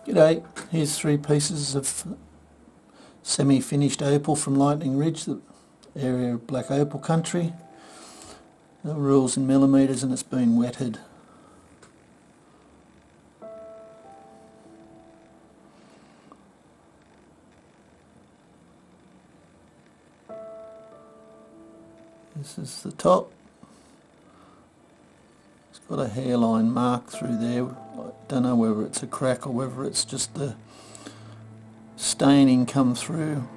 G'day, here's 3 pieces of semi-finished opal from Lightning Ridge, the area of black opal country. The rule's in millimetres and it's been wetted. This is the top. It's got a hairline mark through there. I don't know whether it's a crack or whether it's just the staining come through.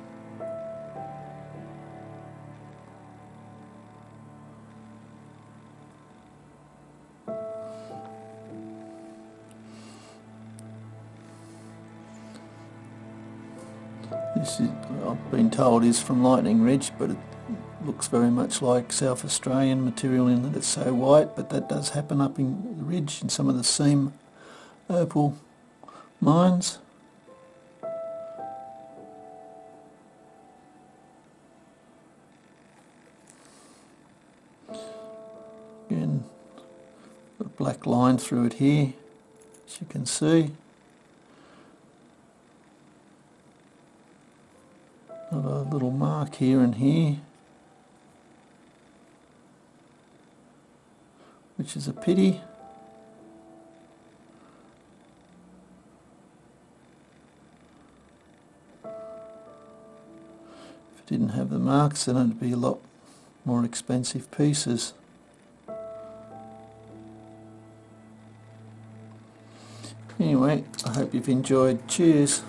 This is, I've been told, is from Lightning Ridge, but it looks very much like South Australian material in that it's so white, but that does happen up in the ridge in some of the seam opal mines. Again, got a black line through it here, as you can see. Got a little mark here and here, which is a pity. If it didn't have the marks, then it'd be a lot more expensive pieces. Anyway, I hope you've enjoyed. Cheers.